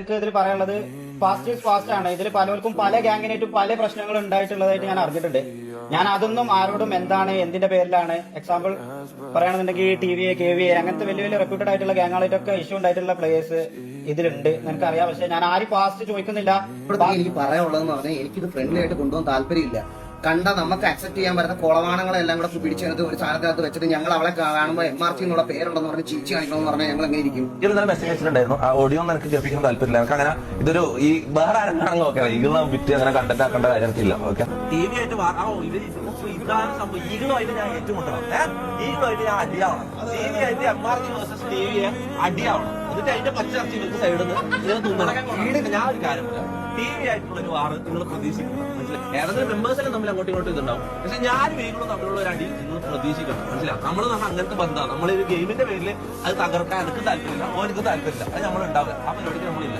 എനിക്ക് ഇതിൽ പറയാനുള്ളത് ഫാസ്റ്റ് ഈസ് ഫാസ്റ്റ് ആണ്. ഇതിൽ പലർക്കും പല ഗ്യാങ്ങിനായിട്ടും പല പ്രശ്നങ്ങൾ ഉണ്ടായിട്ടുള്ളതായിട്ട് ഞാൻ അറിഞ്ഞിട്ടുണ്ട്. ഞാൻ അതൊന്നും ആരോടും എന്താണ് എന്തിന്റെ പേരിലാണ് എക്സാമ്പിൾ പറയുകയാണെന്നുണ്ടെങ്കിൽ TVA, KVA അങ്ങനത്തെ വലിയ വലിയ റെപ്യൂട്ടഡ് ആയിട്ടുള്ള ഗ്യാങ്ങുകളായിട്ടൊക്കെ ഇഷ്യൂ ഉണ്ടായിട്ടുള്ള പ്ലേയേഴ്സ് ഇതിലുണ്ട് എനിക്കറിയാം. പക്ഷെ ഞാൻ ആരും ഫാസ്റ്റ് ചോദിക്കുന്നില്ല. എനിക്ക് പറയാനുള്ളതെന്ന് പറഞ്ഞാൽ എനിക്കിത് ഫ്രണ്ട്ലി ആയിട്ട് കൊണ്ടുപോകാൻ താല്പര്യമില്ല. കണ്ട നമുക്ക് അക്സെപ്റ്റ് ചെയ്യാൻ പറ്റുന്ന കോളവാണങ്ങളെല്ലാം കൂടെ പിടിച്ചെടുത്ത് ഒരു സാധനത്തിനകത്ത് വെച്ചിട്ട് ഞങ്ങൾ അവളെ കാണുമ്പോൾ MRC എന്നുള്ള പേരുണ്ടെന്ന് പറഞ്ഞ് ചീച്ചി കാണിക്കണമെന്ന് പറഞ്ഞാൽ ഞങ്ങൾ എങ്ങനെ ഇരിക്കും? ഇന്നലെ മെസ്സേജ് വെച്ചിട്ടുണ്ടായിരുന്നു. ആ ഓഡിയോ ഒന്നും എനിക്ക് കേൾപ്പിക്കാൻ താല്പര്യമില്ല. എനിക്ക് അങ്ങനെ ഇതൊരു ഈ വേറെ ആരെങ്കിലും ഓക്കെ ഈഗിളെ വിറ്റ് അങ്ങനെ കണ്ടന്റ് ആക്കേണ്ട കാര്യം എനിക്കില്ല. ഓക്കെ TV ആയിട്ട് ഇതാണ് സംഭവം. ഈഗിളുമായിട്ട് ഞാൻ ഏറ്റുമുട്ടണം. ഈഗിളുമായിട്ട് ഞാൻ അടിയാവണം. TV ആയിട്ട് MRC വേഴ്സസ് TVA അടിയാവണം. എന്നിട്ട് അതിന്റെ പച്ചർച്ചി ഇവർക്ക് സൈഡിൽ നിന്ന് ഇങ്ങനെ തിന്നണം. ഞാൻ ഒരു കാര്യം പറയാം, TV ആയിട്ടുള്ള ഒരു വാറ് നിങ്ങൾ പ്രതീക്ഷിക്കണം. മനസ്സിലായി? ഏതെങ്കിലും മെമ്പേഴ്സിനെ തമ്മിൽ അങ്ങോട്ടും ഇങ്ങോട്ടും ഇതുണ്ടാവും. പക്ഷെ ഞാൻ വീടുകളും തമ്മിലുള്ള ഒരു അടി നിങ്ങൾ പ്രതീക്ഷിക്കണം. മനസ്സിലാവും? നമ്മൾ അങ്ങനത്തെ ബന്ധമാണ്. നമ്മളൊരു ഗെയിമിന്റെ പേരിൽ അത് തകർക്കാൻ എനിക്ക് താല്പര്യമില്ല, ഓനക്ക് താല്പര്യമില്ല, അത് നമ്മളുണ്ടാവില്ല. ആ പരിപാടിക്ക് നമ്മളില്ല.